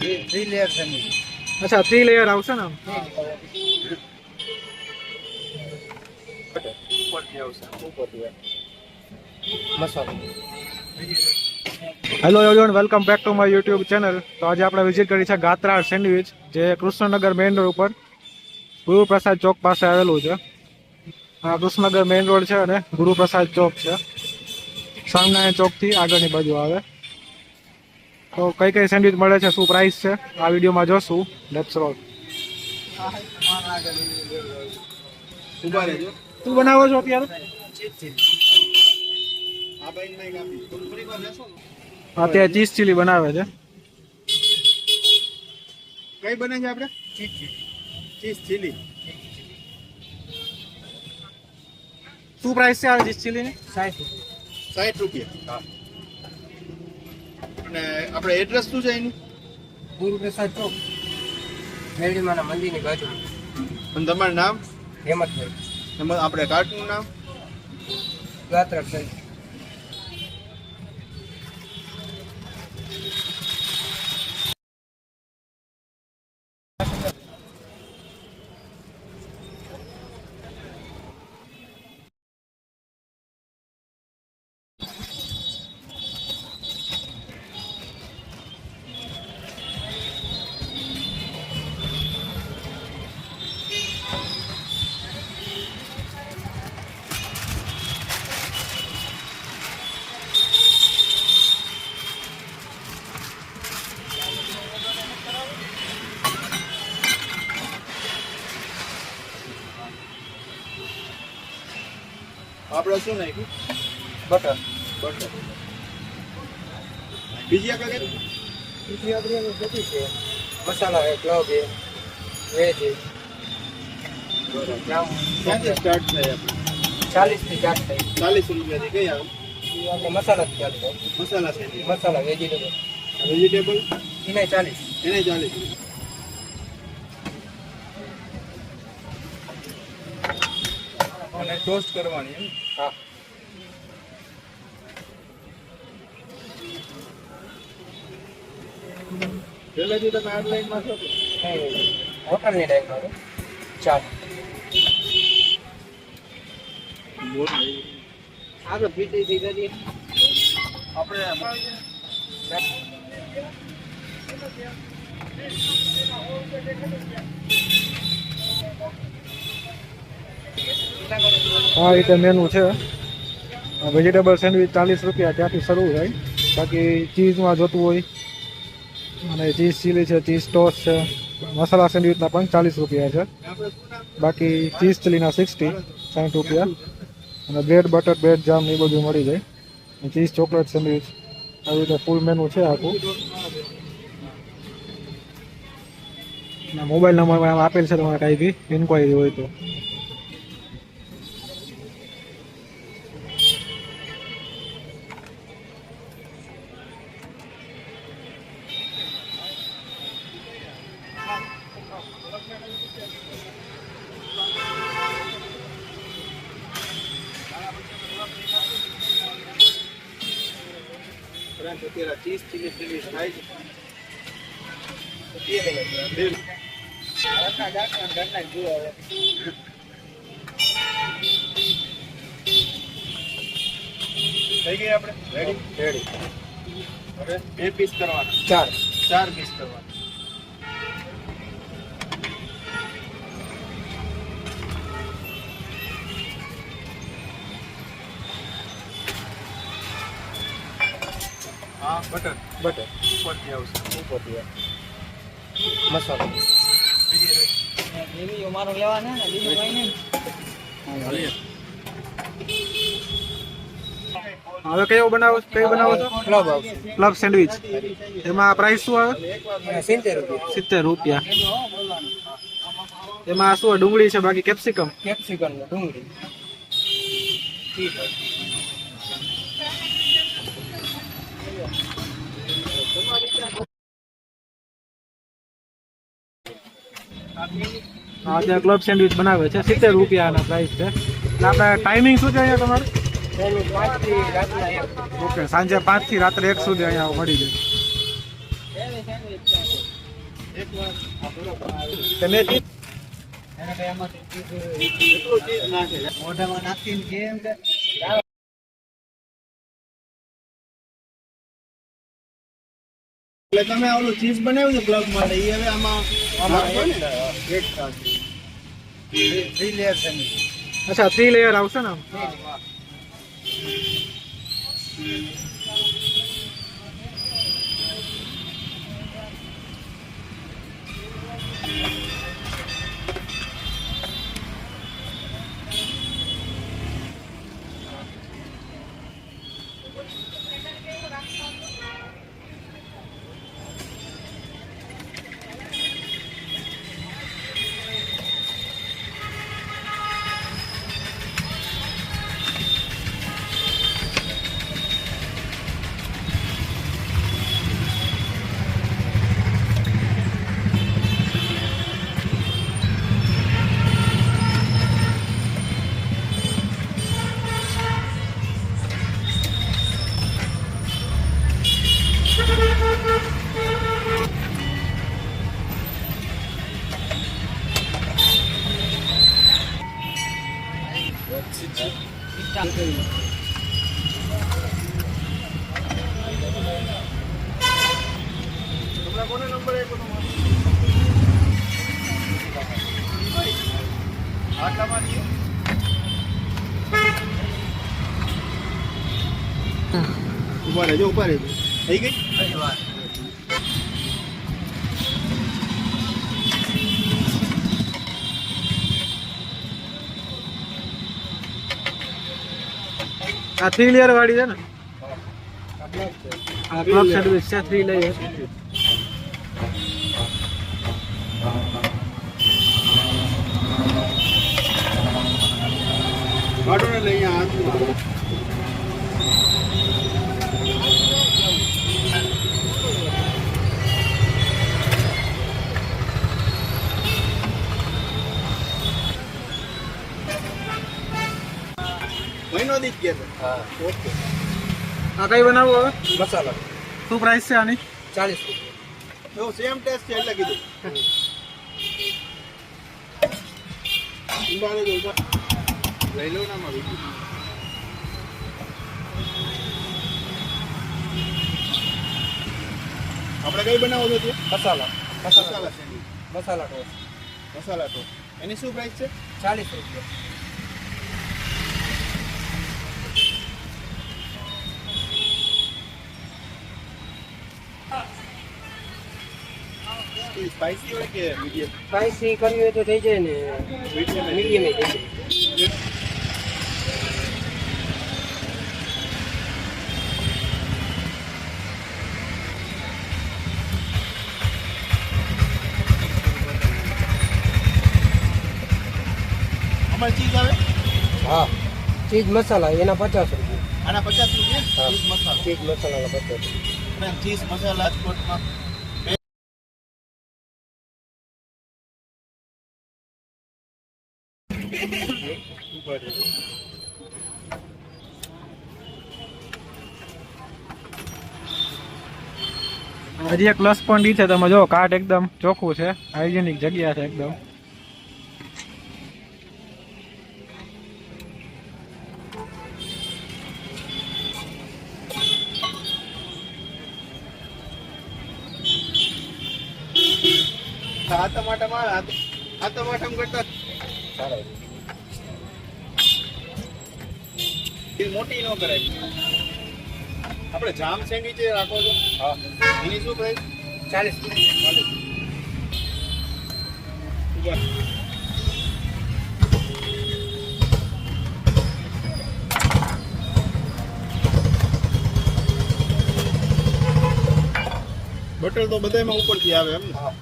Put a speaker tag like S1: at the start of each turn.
S1: Three layer sandwich.
S2: अच्छा 3 layer આવશે ને
S1: मसाला।
S2: Hello everyone welcome back to my YouTube channel. તો આજે આપણે વિઝિટ કરી છે ગાત્રા સેન્ડવિચ, જે કૃષ્ણનગર મેઇન રોડ ઉપર ગુરુપ્રસાદ ચોક પાસે આવેલું છે। આ કૃષ્ણનગર મેઇન રોડ છે અને ગુરુપ્રસાદ ચોક છે, સ્વામિનારાયણ ચોકથી આગળની બાજુ આવે। તો કઈ કઈ સેન્ડવિચ મળે છે, શું પ્રાઇસ છે, આ વિડીયોમાં જોશું। Let's roll. શું બનાવો છો અત્યારે? અત્યારે ચીઝ ચીલી બનાવે છે।
S1: કઈ બને છે આપણે? Cheese chilli.
S2: શું પ્રાઇસ છે આ ચીઝ ચીલીની?
S1: 60 રૂપિયા। અને આપણે એડ્રેસ શું છે એનું? ગુરુપ્રસાદ ચોક, મેરડીમાના મંદિરની બાજુ। અને તમારું નામ? હેમંતભાઈ। આપણે કાર્ટનું નામ? ગાત્રા સાહેબ। આપણે શું નાખ્યું? બટર। બીજી આપણે બીજી આપણી બધી છે, મસાલા છે, ક્લબ છે, વેજ છે। ક્યાંથી સ્ટાર્ટ થાય? આપણે 40 થી સ્ટાર્ટ થાય। 40 રૂપિયાથી કઈ આવે? આપણે મસાલા ચાલુ થાય। મસાલા છે, મસાલા વેજીટેબલ એને 40 અને ટોસ્ટ કરવાની એમ? હા। પહેલેથી તમે આ લાઈનમાં છો? હોટલની લાઈનમાં ચાલ આગળ પીટીસી કરીએ આપણે।
S2: આ રીતે મેનુ છે। વેજીટેબલ સેન્ડવિચ 40 રૂપિયા ત્યાંથી શરૂ થાય। બાકી ચીઝમાં જોતું હોય અને ચીઝ ચીલી છે, ચીઝ ટોસ્ટ છે, મસાલા સેન્ડવિચના પણ 40 રૂપિયા છે। બાકી ચીઝ ચીલીના 60 રૂપિયા, અને બ્રેડ બટર બ્રેડ જામ એ બધું મળી જાય। ચીઝ ચોકલેટ સેન્ડવિચ આવી રીતે ફૂલ મેનુ છે આખું। મોબાઈલ નંબર આપેલ છે, તમારે કાંઈ બી ઇન્ક્વાયરી હોય તો।
S1: ચીઝ ચીલી સેન્ડવિચ થાય છે। થઈ ગઈ આપણે રેડી। હવે 2 પીસ કરવાના, 4 પીસ કરવાના। હા બટર ઉપરથી આવશે, મસાલો એવી અમારો લેવાના ને બીજું કઈ નહીં।
S2: હવે કયો બનાવો છો? Club sandwich. એમાં પ્રાઇસ શું આવે? 70 રૂપિયા। એમાં શું ડુંગળી છે, બાકી કેપ્સિકમ
S1: ડુંગળી।
S2: હા, ત્યાં ક્લબ સેન્ડવિચ બનાવે છે, 70 રૂપિયાના પ્રાઇસ છે। એટલે આપણે ટાઈમિંગ શું છે અહીંયા તમારે? ઓકે, સાંજે 5 થી રાત્રે 1 સુધી અહીંયા મળી જાય। તમે ચીઝ
S1: મોઢામાં નાખીને કેમ કે એટલે તમે ઓલું ચીઝ બનાવ્યું છે ક્લબ માટે એ હવે આમાં થ્રી લેયર છે.
S2: અચ્છા 3 લેયર આવશે ને આમ?
S1: કોને નંબર આપ્યો તમારો? આટલામાં ઉભા રહેજો થઈ ગઈ.
S2: આ 3 લેયર વાળી છે ને? આ ક્લબ સેન્ડવિચ છે 3 લેયર.
S1: કાઢો ને લઈ હાથમાં. મહિનો દી ગયા છે.
S2: હા.
S1: ઓકે.
S2: આ કઈ બનાવવું હવે?
S1: મસાલા
S2: શું પ્રાઇસ છે આની?
S1: 40 રૂપિયા. જો સેમ ટેસ્ટ છે એટલે કીધું. ઉંબારે જો લઈ લો ના મારું. આપણે કઈ બનાવો છો તે? મસાલા સેન્ડવિચ.
S2: મસાલા ટોસ્ટ
S1: મસાલા તો એની શું પ્રાઇસ છે?
S2: 40 રૂપિયા.
S1: સ્પાઈસી હોય કે મીડિયમ?
S3: સ્પાઈસી કરવી હોય તો થઈ જાય ને, મીડિયમ થઈ જાય.
S1: અમારે ચીઝ આવે?
S3: હા, ચીઝ મસાલા એના 50 રૂપિયા.
S1: આના 50 રૂપિયા ચીઝ મસાલા.
S3: ચીઝ મસાલાના 50 રૂપિયા.
S1: અને ચીઝ મસાલા રાજકોટમાં
S2: હજી એક પ્લસ પોઈન્ટ ઈ છે, તમે જો કાર્ટ એકદમ ચોખ્ખું છે, હાઇજેનિક જગ્યા છે એકદમ.
S1: આ ટમાટમ કરતા
S3: સારા.
S1: મોટી ન કરાય. આપણે જામ સેન્ડવીચ રાખો છો?
S3: હા,
S1: એની શું પ્રાઇસ?
S3: 40 રૂપિયા.
S1: બટર તો બધામાં ઉપરથી આવે એમ ને?
S3: હા.